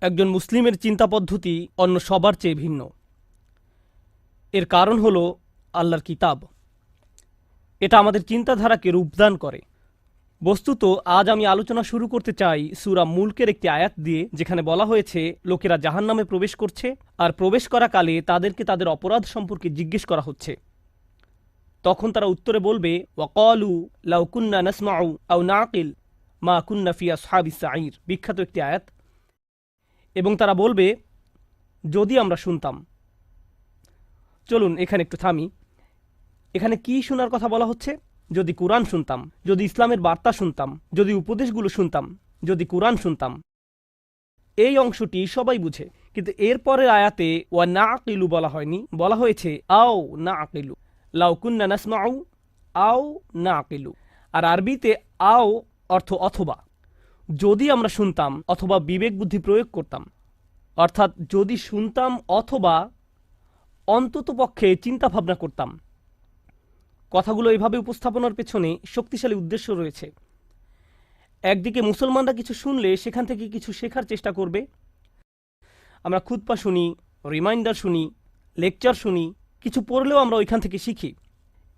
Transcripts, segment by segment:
একজন মুসলিমের চিন্তা পদ্ধতি অন্য সবার চেয়ে ভিন্ন। এর কারণ হলো আল্লাহর কিতাব। এটা আমাদের চিন্তাধারাকে রূপদান করে। বস্তুত আজ আমি আলোচনা শুরু করতে চাই সূরা মুলকের একটি আয়াত দিয়ে, যেখানে বলা হয়েছে লোকেরা জাহান্নামে প্রবেশ করছে, আর প্রবেশ করাকালে তাদেরকে তাদের অপরাধ সম্পর্কে জিজ্ঞেস করা হচ্ছে। তখন তারা উত্তরে বলবে, ওয়াকালু লাউ কুন্না নাসমাউ আও নাকিল মা কুন্না ফি আসহাবিস সাঈর। বিখ্যাত একটি আয়াত। এবং তারা বলবে, যদি আমরা শুনতাম। চলুন এখানে একটু থামি। এখানে কি শোনার কথা বলা হচ্ছে? যদি কুরআন শুনতাম, যদি ইসলামের বার্তা শুনতাম, যদি উপদেশগুলো শুনতাম, যদি কুরআন শুনতাম। এই অংশটি সবাই বুঝে, কিন্তু এরপরের আয়াতে ওয়া না আকিলু বলা হয়নি, বলা হয়েছে আও না আকিলু। লাউ কুন্না নাসমাউ আও না আকিলু। আর আরবিতে আও অর্থ অথবা। যদি আমরা শুনতাম অথবা বিবেক বুদ্ধি প্রয়োগ করতাম, অর্থাৎ যদি শুনতাম অথবা অন্তত পক্ষে চিন্তা ভাবনা করতাম। কথাগুলো এইভাবে উপস্থাপনার পেছনে শক্তিশালী উদ্দেশ্য রয়েছে। একদিকে মুসলমানরা কিছু শুনলে সেখান থেকে কিছু শেখার চেষ্টা করবে। আমরা খুতবা শুনি, রিমাইন্ডার শুনি, লেকচার শুনি, কিছু পড়লেও আমরা ওইখান থেকে শিখি।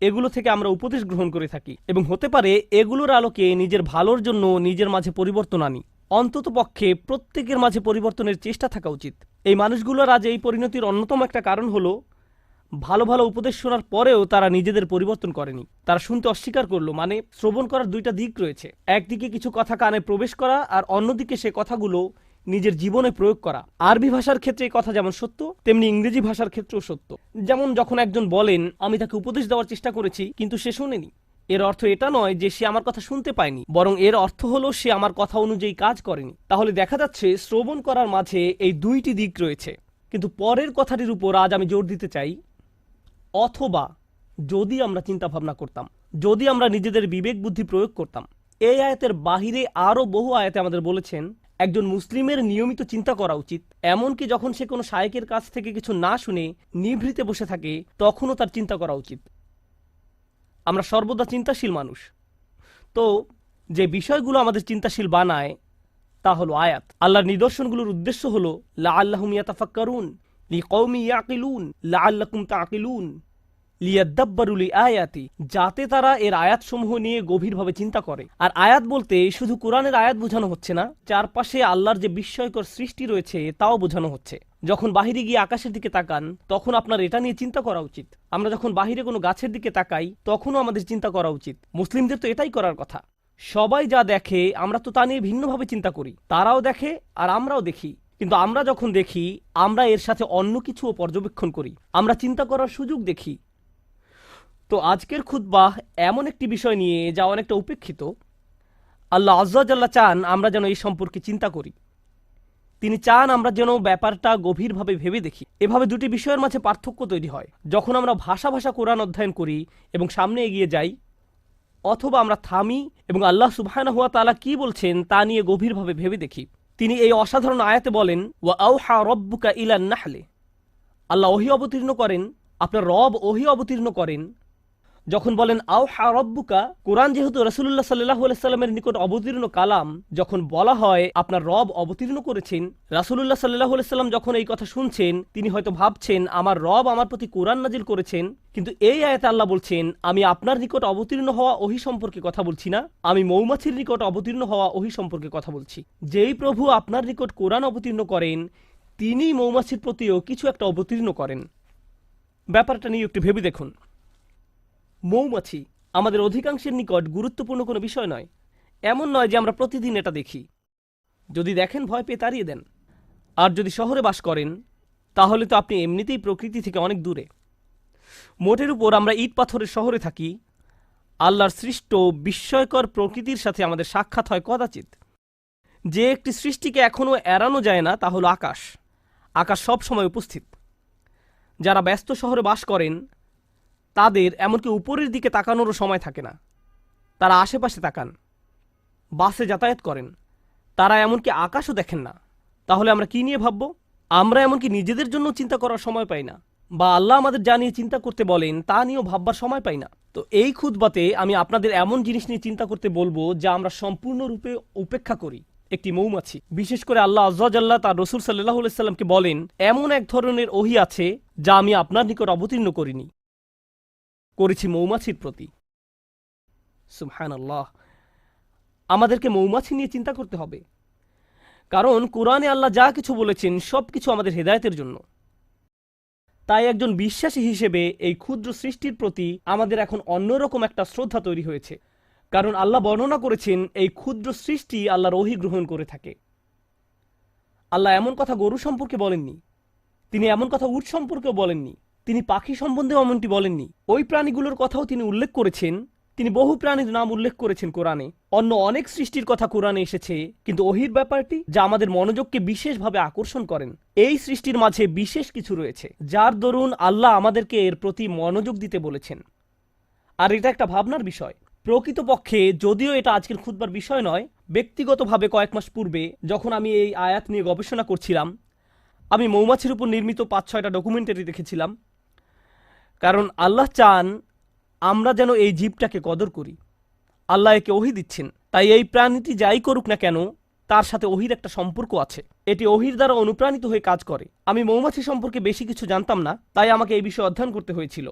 এগুলো থেকে আমরা উপদেশ গ্রহণ করে থাকি এবং হতে পারে এগুলোর আলোকে নিজের ভালোর জন্য নিজের মাঝে পরিবর্তন আনি। অন্তত পক্ষে প্রত্যেকের মাঝে পরিবর্তনের চেষ্টা থাকা উচিত। এই মানুষগুলোর আজ এই পরিণতির অন্যতম একটা কারণ হলো ভালো ভালো উপদেশ শোনার পরেও তারা নিজেদের পরিবর্তন করেনি। তারা শুনতে অস্বীকার করলো। মানে শ্রবণ করার দুইটা দিক রয়েছে। একদিকে কিছু কথা কানে প্রবেশ করা, আর অন্যদিকে সে কথাগুলো নিজের জীবনে প্রয়োগ করা। আরবি ভাষার ক্ষেত্রে এই কথা যেমন সত্য, তেমনি ইংরেজি ভাষার ক্ষেত্রেও সত্য। যেমন যখন একজন বলেন, আমি তাকে উপদেশ দেওয়ার চেষ্টা করেছি কিন্তু সে শোনেনি, এর অর্থ এটা নয় যে সে আমার কথা শুনতে পায়নি, বরং এর অর্থ হলো সে আমার কথা অনুযায়ী কাজ করেনি। তাহলে দেখা যাচ্ছে শ্রবণ করার মাঝে এই দুইটি দিক রয়েছে। কিন্তু পরের কথাটির উপর আজ আমি জোর দিতে চাই, অথবা যদি আমরা চিন্তা ভাবনা করতাম, যদি আমরা নিজেদের বিবেক বুদ্ধি প্রয়োগ করতাম। এই আয়াতের বাহিরে আরও বহু আয়াতে আমাদের বলেছেন একজন মুসলিমের নিয়মিত চিন্তা করা উচিত। এমনকি যখন সে কোনো শায়েকের কাছ থেকে কিছু না শুনে নিভৃতে বসে থাকে, তখনও তার চিন্তা করা উচিত। আমরা সর্বদা চিন্তাশীল মানুষ। তো যে বিষয়গুলো আমাদের চিন্তাশীল বানায় তা হলো আয়াত। আল্লাহর নিদর্শনগুলোর উদ্দেশ্য হলো লাআল্লাহুম ইয়াতাফাক্কারুন লিকওমি ইয়াকিলুন লাআল্লাকুম তাকিলুন লিয়াদাব্বারু লিআয়াতি, যাতে তারা এর আয়াতসমূহ নিয়ে গভীরভাবে চিন্তা করে। আর আয়াত বলতে শুধু কোরআনের আয়াত বোঝানো হচ্ছে না, চারপাশে আল্লাহর যে বিস্ময়কর সৃষ্টি রয়েছে তাও বোঝানো হচ্ছে। যখন বাহিরে গিয়ে আকাশের দিকে তাকান, তখন আপনার এটা নিয়ে চিন্তা করা উচিত। আমরা যখন বাহিরে কোনো গাছের দিকে তাকাই, তখনও আমাদের চিন্তা করা উচিত। মুসলিমদের তো এটাই করার কথা। সবাই যা দেখে আমরা তো তা নিয়ে ভিন্নভাবে চিন্তা করি। তারাও দেখে আর আমরাও দেখি, কিন্তু আমরা যখন দেখি আমরা এর সাথে অন্য কিছুও পর্যবেক্ষণ করি, আমরা চিন্তা করার সুযোগ দেখি। তো আজকের খুতবাহ এমন একটি বিষয় নিয়ে যা অনেকটা উপেক্ষিত। আল্লাহ আজ্জা জাল্লা চান আমরা যেন এই সম্পর্কে চিন্তা করি। তিনি চান আমরা যেন ব্যাপারটা গভীরভাবে ভেবে দেখি। এভাবে দুটি বিষয়ের মাঝে পার্থক্য তৈরি হয় যখন আমরা ভাষা ভাষা কোরআন অধ্যয়ন করি এবং সামনে এগিয়ে যাই, অথবা আমরা থামি এবং আল্লাহ সুবহানাহু ওয়া তাআলা কি বলছেন তা নিয়ে গভীরভাবে ভেবে দেখি। তিনি এই অসাধারণ আয়াতে বলেন, ওয়া আওহা রব্বুকা ইলান নাহলে। আল্লাহ ওহী অবতীর্ণ করেন, আপনার রব ওহী অবতীর্ণ করেন। যখন বলেন আওহা রব্বুকা, কোরআন যেহেতু রাসূলুল্লাহ সাল্লাল্লাহু আলাইহি সাল্লামের নিকট অবতীর্ণ কালাম, যখন বলা হয় আপনার রব অবতীর্ণ করেছেন, রাসূলুল্লাহ সাল্লাল্লাহু আলাইহি সাল্লাম যখন এই কথা শুনছেন, তিনি হয়তো ভাবছেন আমার রব আমার প্রতি কোরআন নাজিল করেছেন। কিন্তু এই আয়াতে আল্লাহ বলছেন, আমি আপনার নিকট অবতীর্ণ হওয়া ওহী সম্পর্কে কথা বলছি না, আমি মৌমাছির নিকট অবতীর্ণ হওয়া ওহী সম্পর্কে কথা বলছি। যেই প্রভু আপনার নিকট কোরআন অবতীর্ণ করেন, তিনি মৌমাছির প্রতিও কিছু একটা অবতীর্ণ করেন। ব্যাপারটা নিয়ে একটু ভেবে দেখুন। মৌমাছি আমাদের অধিকাংশের নিকট গুরুত্বপূর্ণ কোনো বিষয় নয়। এমন নয় যে আমরা প্রতিদিন এটা দেখি। যদি দেখেন ভয় পেয়ে তাড়িয়ে দেন। আর যদি শহরে বাস করেন, তাহলে তো আপনি এমনিতেই প্রকৃতি থেকে অনেক দূরে। মোটের উপর আমরা ইট পাথরের শহরে থাকি। আল্লাহর সৃষ্ট বিস্ময়কর প্রকৃতির সাথে আমাদের সাক্ষাৎ হয় কদাচিৎ। যে একটি সৃষ্টিকে এখনও এড়ানো যায় না তা হলো আকাশ। আকাশ সব সময় উপস্থিত। যারা ব্যস্ত শহরে বাস করেন তাদের এমনকি উপরের দিকে তাকানোরও সময় থাকে না। তারা আশেপাশে তাকান, বাসে যাতায়াত করেন, তারা এমনকি আকাশও দেখেন না। তাহলে আমরা কি নিয়ে ভাবব? আমরা এমনকি নিজেদের জন্য চিন্তা করার সময় পাই না, বা আল্লাহ আমাদের যা নিয়ে চিন্তা করতে বলেন তা নিয়েও ভাববার সময় পাই না। তো এই খুতবাতে আমি আপনাদের এমন জিনিস নিয়ে চিন্তা করতে বলবো যা আমরা সম্পূর্ণরূপে উপেক্ষা করি একটি মৌমাছি। বিশেষ করে আল্লাহ আয্যা ওয়া জাল্লা তার রাসূল সাল্লাল্লাহু আলাইহি সাল্লামকে বলেন, এমন এক ধরনের ওহী আছে যা আমি আপনার নিকট অবতীর্ণ করেছি মৌমাছির প্রতি। সুবহানাল্লাহ। আমাদেরকে মৌমাছি নিয়ে চিন্তা করতে হবে, কারণ কোরআনে আল্লাহ যা কিছু বলেছেন সবকিছু আমাদের হেদায়েতের জন্য। তাই একজন বিশ্বাসী হিসেবে এই ক্ষুদ্র সৃষ্টির প্রতি আমাদের এখন অন্যরকম একটা শ্রদ্ধা তৈরি হয়েছে, কারণ আল্লাহ বর্ণনা করেছেন এই ক্ষুদ্র সৃষ্টি আল্লাহর ওহী গ্রহণ করে থাকে। আল্লাহ এমন কথা গরু সম্পর্কে বলেননি, তিনি এমন কথা উট সম্পর্কেও বলেননি, তিনি পাখি সম্বন্ধেও এমনটি বলেননি। ওই প্রাণীগুলোর কথাও তিনি উল্লেখ করেছেন, তিনি বহু প্রাণীর নাম উল্লেখ করেছেন কোরআনে। অন্য অনেক সৃষ্টির কথা কোরআনে এসেছে, কিন্তু ওহীর ব্যাপারটি যা আমাদের মনোযোগকে বিশেষভাবে আকর্ষণ করেন, এই সৃষ্টির মাঝে বিশেষ কিছু রয়েছে যার দরুন আল্লাহ আমাদেরকে এর প্রতি মনোযোগ দিতে বলেছেন। আর এটা একটা ভাবনার বিষয়। প্রকৃতপক্ষে যদিও এটা আজকের খুতবার বিষয় নয়, ব্যক্তিগতভাবে কয়েক মাস পূর্বে যখন আমি এই আয়াত নিয়ে গবেষণা করছিলাম, আমি মৌমাছির উপর নির্মিত 5-6টা ডকুমেন্টারি দেখেছিলাম। কারণ আল্লাহ চান আমরা যেন এই জীবটাকে কদর করি। আল্লাহ একে ওহী দিচ্ছেন, তাই এই প্রাণীটি যাই করুক না কেন তার সাথে ওহীর একটা সম্পর্ক আছে। এটি ওহীর দ্বারা অনুপ্রাণিত হয়ে কাজ করে। আমি মৌমাছি সম্পর্কে বেশি কিছু জানতাম না, তাই আমাকে এই বিষয়ে অধ্যয়ন করতে হয়েছিল।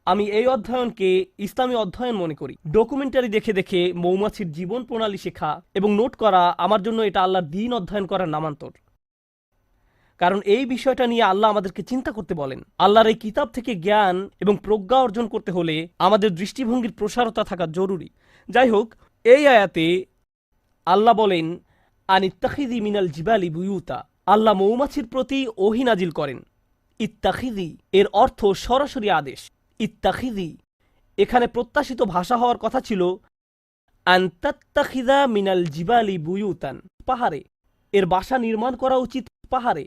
আমি এই অধ্যয়নকে ইসলামী অধ্যয়ন মনে করি। ডকুমেন্টারি দেখে দেখে মৌমাছির জীবন প্রণালী শেখা এবং নোট করা আমার জন্য এটা আল্লাহর দ্বীন অধ্যয়ন করার নামান্তর। কারণ এই বিষয়টা নিয়ে আল্লাহ আমাদেরকে চিন্তা করতে বলেন। আল্লাহর এই কিতাব থেকে জ্ঞান এবং প্রজ্ঞা অর্জন করতে হলে আমাদের দৃষ্টিভঙ্গির প্রসারতা থাকা জরুরি। যাই হোক, এই আয়াতে আল্লাহ বলেন, আনিত্তাখিযি মিনাল জিবালি বুয়ুতা। আল্লাহ মৌমাছির প্রতি ওহী নাজিল করেন। ইত্তাখিযি এর অর্থ সরাসরি আদেশ। ইত্তাখিযি এখানে প্রত্যাশিত ভাষা হওয়ার কথা ছিল আনতাত্তাখিযা মিনাল জিবালি বুয়ুতান, পাহাড়ে। এর বাসা নির্মাণ করা উচিত পাহাড়ে।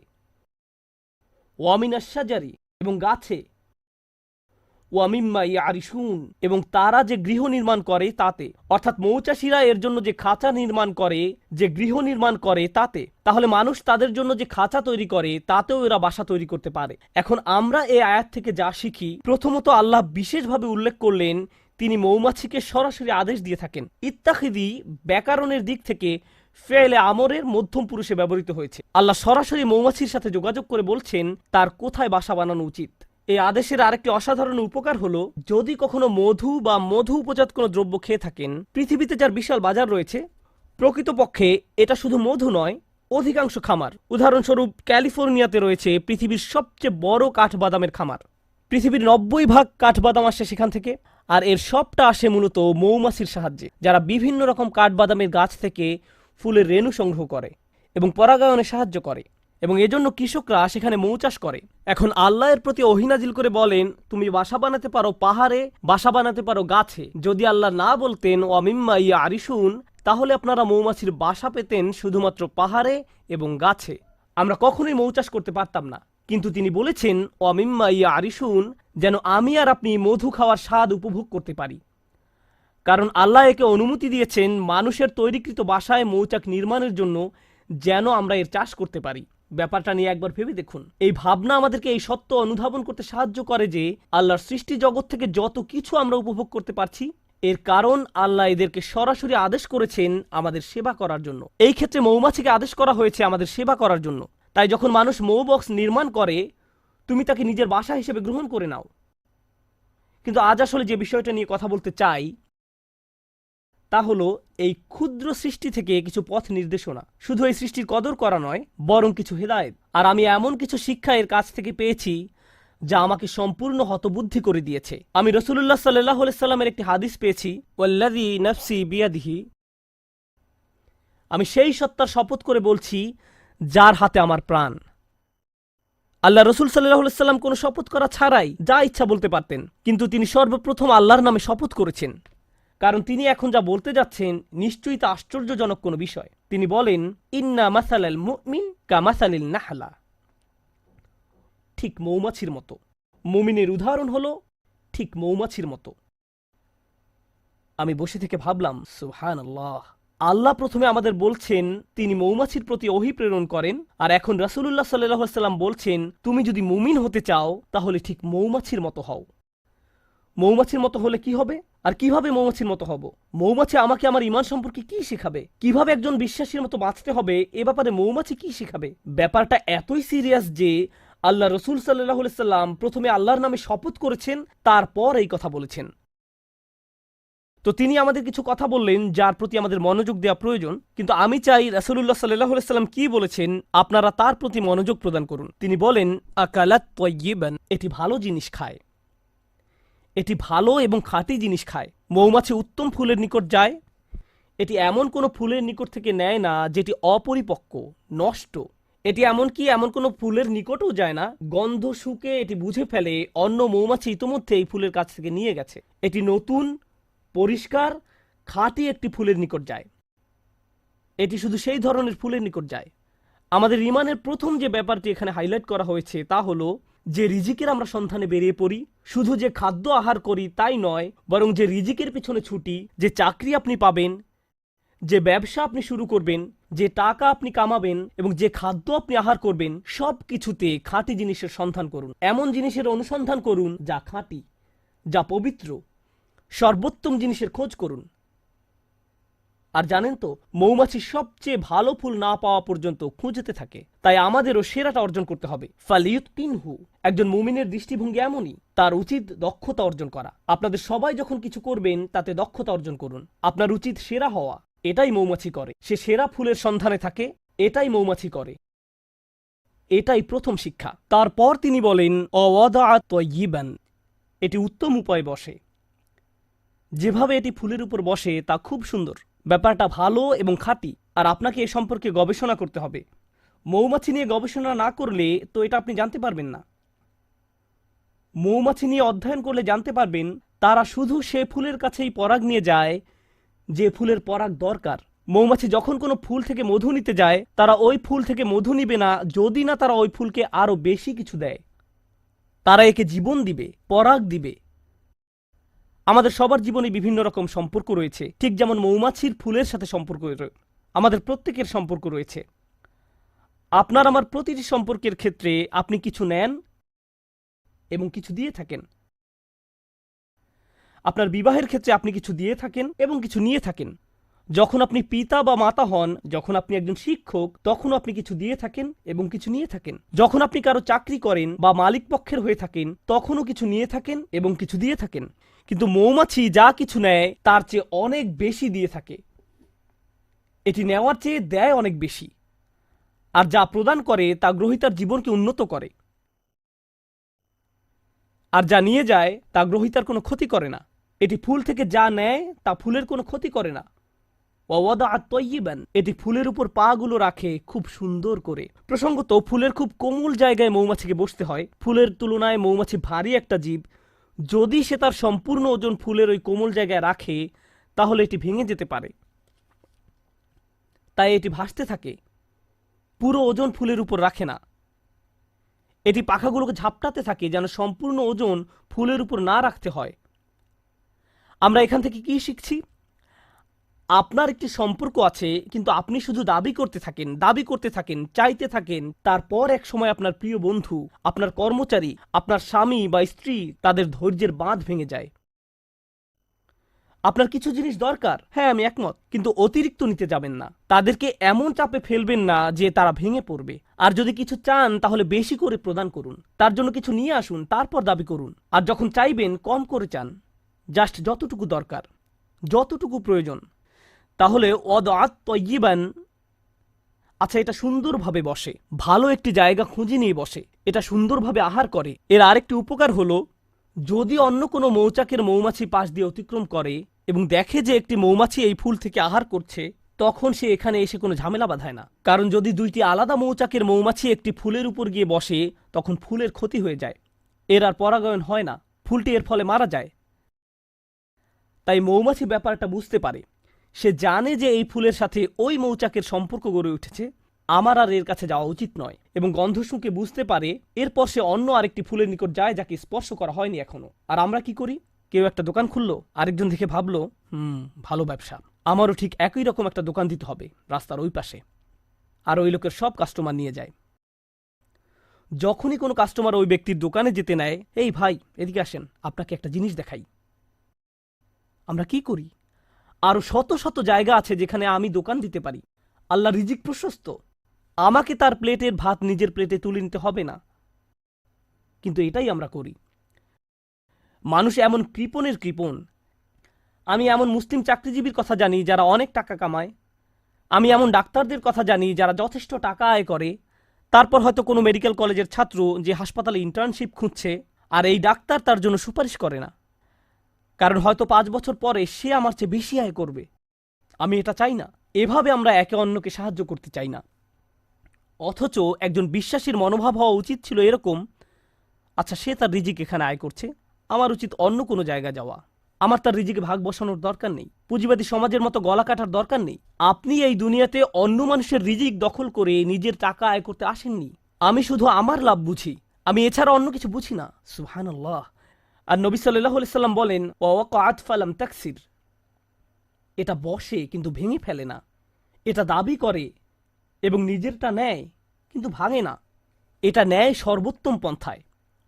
ওয়ামিনাশ শাজারি এবং গাছে। ওয়ামিম্মা ইয়ারিশুন এবং তারা যে গৃহ নির্মাণ করে তাতে, অর্থাৎ মৌচাষীরা এর জন্য যে খাঁচা নির্মাণ করে, যে গৃহ নির্মাণ করে তাতে। তাহলে মানুষ তাদের জন্য যে খাঁচা তৈরি করে তাতেও এরা বাসা তৈরি করতে পারে। এখন আমরা এই আয়াত থেকে যা শিখি, প্রথমত আল্লাহ বিশেষভাবে উল্লেখ করলেন তিনি মৌমাছিকে সরাসরি আদেশ দিয়ে থাকেন। ইত্তাখিযি ব্যাকরণের দিক থেকে ফেলে আমরের মধ্যম পুরুষে ব্যবহৃত হয়েছে। আল্লাহ সরাসরি মৌমাছির সাথে যোগাযোগ করে বলছেন তার কোথায় বাসা বানানো উচিত। এই আদেশের আরেকটি অসাধারণ উপকার হলো, যদি কখনো মধু বা মধু উপজাত কোনো দ্রব্য খেয়ে থাকেন, পৃথিবীতে যার বিশাল বাজার রয়েছে, প্রকৃতপক্ষে এটা শুধু মধু নয়, অধিকাংশ খামার, উদাহরণস্বরূপ ক্যালিফোর্নিয়াতে রয়েছে পৃথিবীর সবচেয়ে বড় কাঠবাদামের খামার। পৃথিবীর 90% কাঠবাদাম আসে সেখান থেকে, আর এর সবটা আসে মূলত মৌমাছির সাহায্যে, যারা বিভিন্ন রকম কাঠবাদামের গাছ থেকে ফুলের রেণু সংগ্রহ করে এবং পরাগায়নে সাহায্য করে, এবং এজন্য কৃষকরা সেখানে মৌ চাষ করে। এখন আল্লাহ এর প্রতি ওহী নাজিল করে বলেন তুমি বাসা বানাতে পারো পাহাড়ে, বাসা বানাতে পারো গাছে। যদি আল্লাহ না বলতেন ওয়ামিম্মা ইয়ারিশুন, তাহলে আপনারা মৌমাছির বাসা পেতেন শুধুমাত্র পাহাড়ে এবং গাছে। আমরা কখনোই মৌ চাষ করতে পারতাম না। কিন্তু তিনি বলেছেন ওয়ামিম্মা ইয়ারিশুন, যেন আমি আর আপনি মধু খাওয়ার স্বাদ উপভোগ করতে পারি। কারণ আল্লাহ একে অনুমতি দিয়েছেন মানুষের তৈরিকৃত বাসায় মৌচাক নির্মাণের জন্য, যেন আমরা এর চাষ করতে পারি। ব্যাপারটা নিয়ে একবার ভেবে দেখুন। এই ভাবনা আমাদেরকে এই সত্য অনুধাবন করতে সাহায্য করে যে আল্লাহর সৃষ্টি জগৎ থেকে যত কিছু আমরা উপভোগ করতে পারছি, এর কারণ আল্লাহ এদেরকে সরাসরি আদেশ করেছেন আমাদের সেবা করার জন্য। এই ক্ষেত্রে মৌমাছিকে আদেশ করা হয়েছে আমাদের সেবা করার জন্য। তাই যখন মানুষ মৌ বক্স নির্মাণ করে, তুমি তাকে নিজের বাসা হিসেবে গ্রহণ করে নাও। কিন্তু আজ আসলে যে বিষয়টা নিয়ে কথা বলতে চাই তা হলো এই ক্ষুদ্র সৃষ্টি থেকে কিছু পথ নির্দেশনা। শুধু এই সৃষ্টির কদর করা নয়, বরং কিছু হেদায়েত। আর আমি এমন কিছু শিক্ষা এর কাছ থেকে পেয়েছি যা আমাকে সম্পূর্ণ হতবুদ্ধি করে দিয়েছে। আমি রাসূলুল্লাহ সাল্লাল্লাহু আলাইহি সাল্লামের একটি হাদিস পেয়েছি, ওয়াল্লাযী নাফসি বিয়াদিহি, আমি সেই সত্তার শপথ করে বলছি যার হাতে আমার প্রাণ। আল্লাহ রসুল সাল্লাল্লাহু আলাইহি সাল্লাম কোনো শপথ করা ছাড়াই যা ইচ্ছা বলতে পারতেন, কিন্তু তিনি সর্বপ্রথম আল্লাহর নামে শপথ করেছেন, কারণ তিনি এখন যা বলতে যাচ্ছেন নিশ্চয়ই তা আশ্চর্যজনক কোনো বিষয়। তিনি বলেন, ইন্না মাসালাল মুমিন কামাসালিল নাহলা, ঠিক মৌমাছির মতো। মুমিনের উদাহরণ হলো ঠিক মৌমাছির মতো। আমি বসে থেকে ভাবলাম, সুবহানাল্লাহ, আল্লাহ প্রথমে আমাদের বলছেন তিনি মৌমাছির প্রতি ওহী প্রেরণ করেন, আর এখন রাসূলুল্লাহ সাল্লাল্লাহু আলাইহি সাল্লাম বলছেন তুমি যদি মুমিন হতে চাও তাহলে ঠিক মৌমাছির মতো হও। মৌমাছির মতো হলে কি হবে? আর কিভাবে মৌমাছির মতো হব? মৌমাছি আমাকে আমার ঈমান সম্পর্কে কি শেখাবে? কিভাবে একজন বিশ্বাসীর মতো বাঁচতে হবে এ ব্যাপারে মৌমাছি কি শেখাবে? ব্যাপারটা এতই সিরিয়াস যে আল্লাহ রসুল সাল্লাল্লাহু আলাইহি সাল্লাম প্রথমে আল্লাহর নামে শপথ করেছেন, তারপর এই কথা বলেছেন। তো তিনি আমাদের কিছু কথা বললেন যার প্রতি আমাদের মনোযোগ দেওয়া প্রয়োজন, কিন্তু আমি চাই রাসূলুল্লাহ সাল্লাল্লাহু আলাইহি সাল্লাম কি বলেছেন আপনারা তার প্রতি মনোযোগ প্রদান করুন। তিনি বলেন, আকালাত তাইয়িবান, এটি ভালো জিনিস খায়, এটি ভালো এবং খাঁটি জিনিস খায়। মৌমাছি উত্তম ফুলের নিকট যায়, এটি এমন কোনো ফুলের নিকট থেকে নেয় না যেটি অপরিপক্ক, নষ্ট। এটি এমন কোনো ফুলের নিকটও যায় না, গন্ধ শুকে এটি বুঝে ফেলে অন্য মৌমাছি ইতোমধ্যে এই ফুলের কাছ থেকে নিয়ে গেছে। এটি নতুন, পরিষ্কার, খাঁটি একটি ফুলের নিকট যায়। এটি শুধু সেই ধরনের ফুলের নিকট যায়। আমাদের ঈমানের প্রথম যে ব্যাপারটি এখানে হাইলাইট করা হয়েছে তা হলো যে রিজিকের আমরা সন্ধানে বেরিয়ে পড়ি। শুধু যে খাদ্য আহার করি তাই নয়, বরং যে রিজিকের পিছনে ছুটি, যে চাকরি আপনি পাবেন, যে ব্যবসা আপনি শুরু করবেন, যে টাকা আপনি কামাবেন এবং যে খাদ্য আপনি আহার করবেন, সব কিছুতে খাঁটি জিনিসের সন্ধান করুন। এমন জিনিসের অনুসন্ধান করুন যা খাঁটি, যা পবিত্র। সর্বোত্তম জিনিসের খোঁজ করুন। আর জানেন তো, মৌমাছি সবচেয়ে ভালো ফুল না পাওয়া পর্যন্ত খুঁজতে থাকে। তাই আমাদেরও সেরাটা অর্জন করতে হবে। ফালিয়ুতকিনহু, একজন মুমিনের দৃষ্টিভঙ্গি এমনই, তার উচিত দক্ষতা অর্জন করা। আপনাদের সবাই যখন কিছু করবেন তাতে দক্ষতা অর্জন করুন। আপনার উচিত সেরা হওয়া। এটাই মৌমাছি করে। সে সেরা ফুলের সন্ধানে থাকে, এটাই মৌমাছি করে। এটাই প্রথম শিক্ষা। তারপর তিনি বলেন, অওয়াদাআত তাইয়িবান, এটি উত্তম উপায়ে বসে। যেভাবে এটি ফুলের উপর বসে তা খুব সুন্দর। ব্যাপারটা ভালো এবং খাঁটি। আর আপনাকে এ সম্পর্কে গবেষণা করতে হবে। মৌমাছি নিয়ে গবেষণা না করলে তো এটা আপনি জানতে পারবেন না। মৌমাছি নিয়ে অধ্যয়ন করলে জানতে পারবেন তারা শুধু সে ফুলের কাছেই পরাগ নিয়ে যায় যে ফুলের পরাগ দরকার। মৌমাছি যখন কোনো ফুল থেকে মধু নিতে যায়, তারা ওই ফুল থেকে মধু নিবে না যদি না তারা ওই ফুলকে আরো বেশি কিছু দেয়। তারা একে জীবন দিবে, পরাগ দিবে। আমাদের সবার জীবনে বিভিন্ন রকম সম্পর্ক রয়েছে, ঠিক যেমন মৌমাছির ফুলের সাথে সম্পর্ক আমাদের প্রত্যেকের সম্পর্ক রয়েছে। আপনার আমার প্রতিটি সম্পর্কের ক্ষেত্রে আপনি কিছু নেন এবং কিছু দিয়ে থাকেন। আপনার বিবাহের ক্ষেত্রে আপনি কিছু দিয়ে থাকেন এবং কিছু নিয়ে থাকেন। যখন আপনি পিতা বা মাতা হন, যখন আপনি একজন শিক্ষক, তখনও আপনি কিছু দিয়ে থাকেন এবং কিছু নিয়ে থাকেন। যখন আপনি কারো চাকরি করেন বা মালিক পক্ষের হয়ে থাকেন, তখনও কিছু নিয়ে থাকেন এবং কিছু দিয়ে থাকেন। কিন্তু মৌমাছি যা কিছু নেয় তার চেয়ে অনেক বেশি দিয়ে থাকে। এটি নেওয়ার চেয়ে দেয় অনেক বেশি। আর যা প্রদান করে তা গ্রহীতার জীবনকে উন্নত করে। আর যা নিয়ে যায় তা গ্রহীতার কোনো ক্ষতি করে না। এটি ফুল থেকে যা নেয় তা ফুলের কোনো ক্ষতি করে না। ওয়াদাআত তাইয়িবান, এটি ফুলের উপর পা গুলো রাখে খুব সুন্দর করে। প্রসঙ্গত, ফুলের খুব কোমল জায়গায় মৌমাছিকে বসতে হয়। ফুলের তুলনায় মৌমাছি ভারী একটা জীব। যদি সে তার সম্পূর্ণ ওজন ফুলের ওই কোমল জায়গায় রাখে তাহলে এটি ভেঙে যেতে পারে। তাই এটি ভাসতে থাকে, পুরো ওজন ফুলের উপর রাখে না। এটি পাখাগুলোকে ঝাপটাতে থাকে যেন সম্পূর্ণ ওজন ফুলের উপর না রাখতে হয়। আমরা এখান থেকে কি শিখছি? আপনার একটি সম্পর্ক আছে, কিন্তু আপনি শুধু দাবি করতে থাকেন, চাইতে থাকেন। তারপর এক সময় আপনার প্রিয় বন্ধু, আপনার কর্মচারী, আপনার স্বামী বা স্ত্রী, তাদের ধৈর্যের বাঁধ ভেঙে যায়। আপনার কিছু জিনিস দরকার, হ্যাঁ আমি একমত, কিন্তু অতিরিক্ত নিতে যাবেন না। তাদেরকে এমন চাপে ফেলবেন না যে তারা ভেঙে পড়বে। আর যদি কিছু চান তাহলে বেশি করে প্রদান করুন। তার জন্য কিছু নিয়ে আসুন, তারপর দাবি করুন। আর যখন চাইবেন কম করে চান, জাস্ট যতটুকু দরকার, যতটুকু প্রয়োজন। তাহলে ওয়াদাআত তাইয়িবান, আচ্ছা এটা সুন্দরভাবে বসে, ভালো একটি জায়গা খুঁজে নিয়ে বসে, এটা সুন্দরভাবে আহার করে। এর আরেকটি উপকার হলো, যদি অন্য কোনো মৌচাকের মৌমাছি পাশ দিয়ে অতিক্রম করে এবং দেখে যে একটি মৌমাছি এই ফুল থেকে আহার করছে, তখন সে এখানে এসে কোনো ঝামেলা বাঁধায় না। কারণ যদি দুইটি আলাদা মৌচাকের মৌমাছি একটি ফুলের উপর গিয়ে বসে, তখন ফুলের ক্ষতি হয়ে যায়, এর আর পরাগায়ন হয় না, ফুলটি এর ফলে মারা যায়। তাই মৌমাছি ব্যাপারটা বুঝতে পারে। সে জানে যে এই ফুলের সাথে ওই মৌচাকের সম্পর্ক গড়ে উঠেছে, আমার আর এর কাছে যাওয়া উচিত নয়। এবং গন্ধ শুঁকে বুঝতে পারে। এরপর সে অন্য আরেকটি ফুলের নিকট যায় যাকে স্পর্শ করা হয়নি এখনো। আর আমরা কি করি? কেউ একটা দোকান খুললো, আরেকজন দেখে ভাবলো ভালো ব্যবসা, আমারও ঠিক একই রকম একটা দোকান দিতে হবে রাস্তার ওই পাশে। আর ওই লোকের সব কাস্টমার নিয়ে যায়। যখনই কোনো কাস্টমার ওই ব্যক্তির দোকানে যেতে নেয়, এই ভাই এদিকে আসেন, আপনাকে একটা জিনিস দেখাই, আমরা কি করি? আরো শত শত জায়গা আছে যেখানে আমি দোকান দিতে পারি। আল্লাহ রিজিক প্রশস্ত, আমাকে তার প্লেটের ভাত নিজের প্লেটে তুলে নিতে হবে না, কিন্তু এটাই আমরা করি। মানুষ এমন কৃপণের কৃপণ। আমি এমন মুসলিম চাকরিজীবীর কথা জানি যারা অনেক টাকা কামায়, আমি এমন ডাক্তারদের কথা জানি যারা যথেষ্ট টাকা আয় করে, তারপর হয়তো কোনো মেডিকেল কলেজের ছাত্র যে হাসপাতালে ইন্টার্নশিপ খুঁজছে, আর এই ডাক্তার তার জন্য সুপারিশ করে না, কারণ হয়তো 5 বছর পরে সে আমার চেয়ে বেশি আয় করবে। আমি এটা চাই না। এভাবে আমরা একে অন্যকে সাহায্য করতে চাই না। অথচ একজন বিশ্বাসীর মনোভাব হওয়া উচিত ছিল এরকম, আচ্ছা সে তার রিজিক এখানে আয় করছে, আমার উচিত অন্য কোনো জায়গা যাওয়া, আমার তার রিজিকে ভাগ বসানোর দরকার নেই, পুঁজিবাদী সমাজের মতো গলা কাটার দরকার নেই। আপনি এই দুনিয়াতে অন্য মানুষের রিজিক দখল করে নিজের টাকা আয় করতে আসেননি। আমি শুধু আমার লাভ বুঝি, আমি এছাড়া অন্য কিছু বুঝি না। সুবহানাল্লাহ। আর নবী সাল্লাল্লাহু আলাইহি সাল্লাম বলেন, ওয়াকাত ফালাম তাকসির, এটা বসে কিন্তু ভেঙে ফেলে না, এটা দাবি করে এবং নিজেরটা নেয় কিন্তু ভাঙে না, এটা নেয় সর্বোত্তম পন্থায়।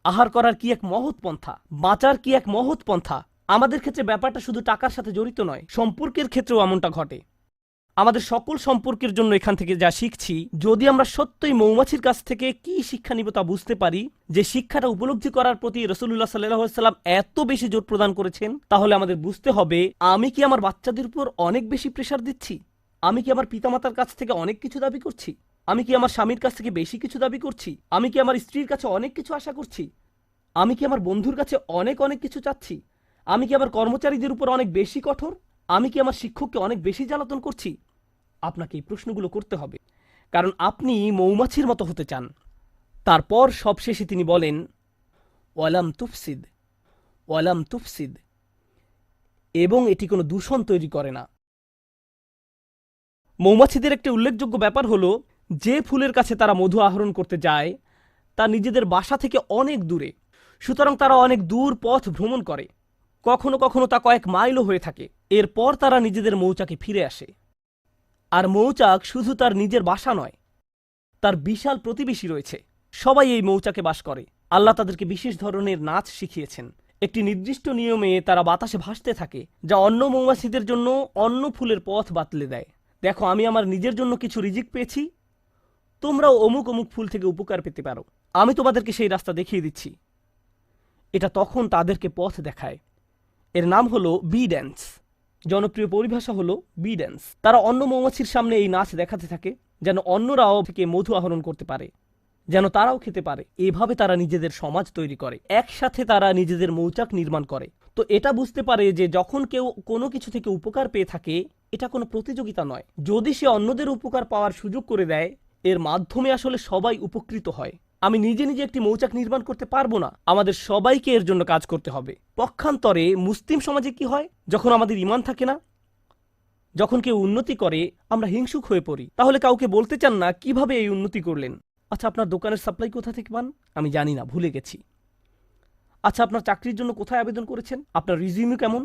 আহার করার কি এক মহৎ পন্থা, বাঁচার কি এক মহৎ পন্থা। আমাদের ক্ষেত্রে ব্যাপারটা শুধু টাকার সাথে জড়িত নয়, সম্পর্কের ক্ষেত্রেও এমনটা ঘটে। আমাদের সকল সম্পর্কের জন্য এখান থেকে যা শিখছি, যদি আমরা সত্যই মৌমাছির কাছ থেকে কি শিক্ষা নিব তা বুঝতে পারি, যে শিক্ষাটা উপলব্ধি করার প্রতি রাসূলুল্লাহ সাল্লাল্লাহু আলাইহি সাল্লাম এত বেশি জোর প্রদান করেছেন, তাহলে আমাদের বুঝতে হবে আমি কি আমার বাচ্চাদের উপর অনেক বেশি প্রেসার দিচ্ছি? আমি কি আমার পিতামাতার কাছ থেকে অনেক কিছু দাবি করছি? আমি কি আমার স্বামীর কাছ থেকে বেশি কিছু দাবি করছি? আমি কি আমার স্ত্রীর কাছে অনেক কিছু আশা করছি? আমি কি আমার বন্ধুর কাছে অনেক অনেক কিছু চাচ্ছি? আমি কি আমার কর্মচারীদের উপর অনেক বেশি কঠোর? আমি কি আমার শিক্ষককে অনেক বেশি জ্বালাতন করছি? আপনাকে এই প্রশ্নগুলো করতে হবে, কারণ আপনি মৌমাছির মতো হতে চান। তারপর সবশেষে তিনি বলেন, ওয়ালাম তুফসিদ, ওয়ালাম তুফসিদ, এবং এটি কোনো দূষণ তৈরি করে না। মৌমাছিদের একটি উল্লেখযোগ্য ব্যাপার হলো, যে ফুলের কাছে তারা মধু আহরণ করতে যায় তা নিজেদের বাসা থেকে অনেক দূরে, সুতরাং তারা অনেক দূর পথ ভ্রমণ করে, কখনো কখনো তা কয়েক মাইলও হয়ে থাকে। এরপর তারা নিজেদের মৌচাকে ফিরে আসে। আর মৌচাক শুধু তার নিজের বাসা নয়, তার বিশাল প্রতিবেশী রয়েছে, সবাই এই মৌচাকে বাস করে। আল্লাহ তাদেরকে বিশেষ ধরনের নাচ শিখিয়েছেন। একটি নির্দিষ্ট নিয়মে তারা বাতাসে ভাসতে থাকে, যা অন্য মৌমাছিদের জন্য অন্য ফুলের পথ বাতলে দেয়। দেখো, আমি আমার নিজের জন্য কিছু রিজিক পেয়েছি, তোমরাও অমুক অমুক ফুল থেকে উপকার পেতে পারো, আমি তোমাদেরকে সেই রাস্তা দেখিয়ে দিচ্ছি। এটা তখন তাদেরকে পথ দেখায়। এর নাম হলো বি ড্যান্স। জনপ্রিয় পরিভাষা হলো বি ড্যান্স। তারা অন্য মৌমাছির সামনে এই নাচ দেখাতে থাকে, যেন অন্যরাও থেকে মধু আহরণ করতে পারে, যেন তারাও খেতে পারে। এভাবে তারা নিজেদের সমাজ তৈরি করে, একসাথে তারা নিজেদের মৌচাক নির্মাণ করে। তো এটা বুঝতে পারে যে যখন কেউ কোনো কিছু থেকে উপকার পেয়ে থাকে, এটা কোনো প্রতিযোগিতা নয়। যদি সে অন্যদের উপকার পাওয়ার সুযোগ করে দেয়, এর মাধ্যমে আসলে সবাই উপকৃত হয়। আমি নিজে নিজে একটি মৌচাক নির্মাণ করতে পারবো না, আমাদের সবাইকে এর জন্য কাজ করতে হবে। পক্ষান্তরে মুসলিম সমাজে কি হয়, যখন আমাদের ঈমান থাকে না, যখন কেউ উন্নতি করে আমরা হিংসুক হয়ে পড়ি। তাহলে কাউকে বলতে চান না কিভাবে এই উন্নতি করলেন। আচ্ছা, আপনার দোকানের সাপ্লাই কোথা থেকে পান? আমি জানি না, ভুলে গেছি। আচ্ছা, আপনার চাকরির জন্য কোথায় আবেদন করেছেন? আপনার রিজিউমি কেমন?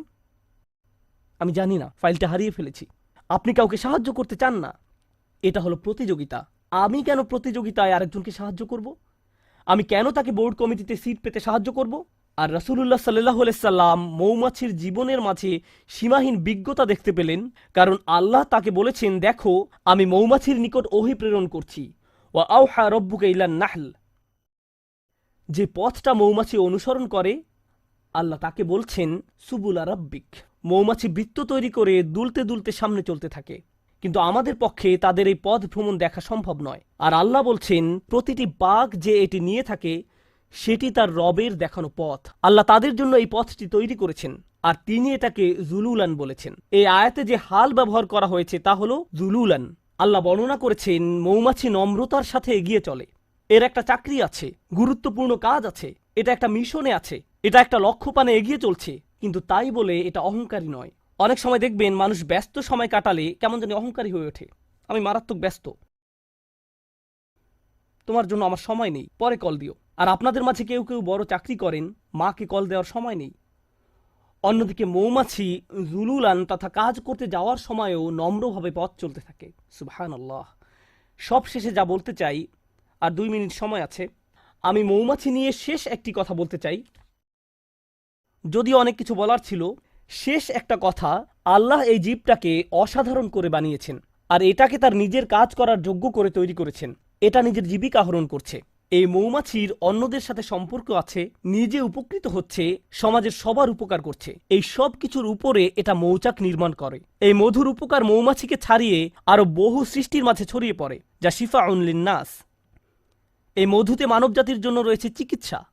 আমি জানি না, ফাইলটা হারিয়ে ফেলেছি। আপনি কাউকে সাহায্য করতে চান না। এটা হলো প্রতিযোগিতা। আমি কেন প্রতিযোগিতায় আরেকজনকে সাহায্য করব? আমি কেন তাকে বোর্ড কমিটিতে সিট পেতে সাহায্য করব? আর রাসূলুল্লাহ সাল্লাল্লাহু আলাইহি সাল্লাম মৌমাছির জীবনের মাঝে সীমাহীন বিজ্ঞতা দেখতে পেলেন, কারণ আল্লাহ তাকে বলেছেন, দেখো আমি মৌমাছির নিকট ওহী প্রেরণ করছি, ওয়া আওহা রব্বুকা ইলান নাহল। যে পথটা মৌমাছি অনুসরণ করে, আল্লাহ তাকে বলছেন সুবুলা রাব্বিক। মৌমাছি বৃত্ত তৈরি করে দুলতে দুলতে সামনে চলতে থাকে, কিন্তু আমাদের পক্ষে তাদের এই পথ ভ্রমণ দেখা সম্ভব নয়। আর আল্লাহ বলছেন, প্রতিটি বাঘ যে এটি নিয়ে থাকে সেটি তার রবের দেখানো পথ। আল্লাহ তাদের জন্য এই পথটি তৈরি করেছেন, আর তিনি এটাকে জুলুলান বলেছেন। এই আয়াতে যে হাল ব্যবহার করা হয়েছে তা হলো জুলুলান। আল্লাহ বর্ণনা করেছেন, মৌমাছি নম্রতার সাথে এগিয়ে চলে, এর একটা চাকরি আছে, গুরুত্বপূর্ণ কাজ আছে, এটা একটা মিশনে আছে, এটা একটা লক্ষ্য পানে এগিয়ে চলছে, কিন্তু তাই বলে এটা অহংকারী নয়। অনেক সময় দেখবেন মানুষ ব্যস্ত সময় কাটালে কেমন জানি অহংকারী হয়ে ওঠে। আমি মারাত্মক ব্যস্ত, তোমার জন্য আমার সময় নেই, পরে কল দিও। আর আপনাদের মাঝে কেউ কেউ বড় চাকরি করেন, মাকে কল দেওয়ার সময় নেই। অন্যদিকে মৌমাছি জুলুলান তথা কাজ করতে যাওয়ার সময়ও নম্রভাবে পথ চলতে থাকে। সুবহানাল্লাহ। সব শেষে যা বলতে চাই, আর 2 মিনিট সময় আছে, আমি মৌমাছি নিয়ে শেষ একটি কথা বলতে চাই। যদিও অনেক কিছু বলার ছিল, শেষ একটা কথা, আল্লাহ এই জীবটাকে অসাধারণ করে বানিয়েছেন আর এটাকে তার নিজের কাজ করার যোগ্য করে তৈরি করেছেন। এটা নিজের জীবিকা আহরণ করছে। এই মৌমাছির অন্যদের সাথে সম্পর্ক আছে, নিজে উপকৃত হচ্ছে, সমাজের সবার উপকার করছে। এই সব কিছুর উপরে এটা মৌচাক নির্মাণ করে। এই মধুর উপকার মৌমাছিকে ছাড়িয়ে আরো বহু সৃষ্টির মাঝে ছড়িয়ে পড়ে, যা শিফাউন লিন্নাস। এই মধুতে মানবজাতির জন্য রয়েছে চিকিৎসা।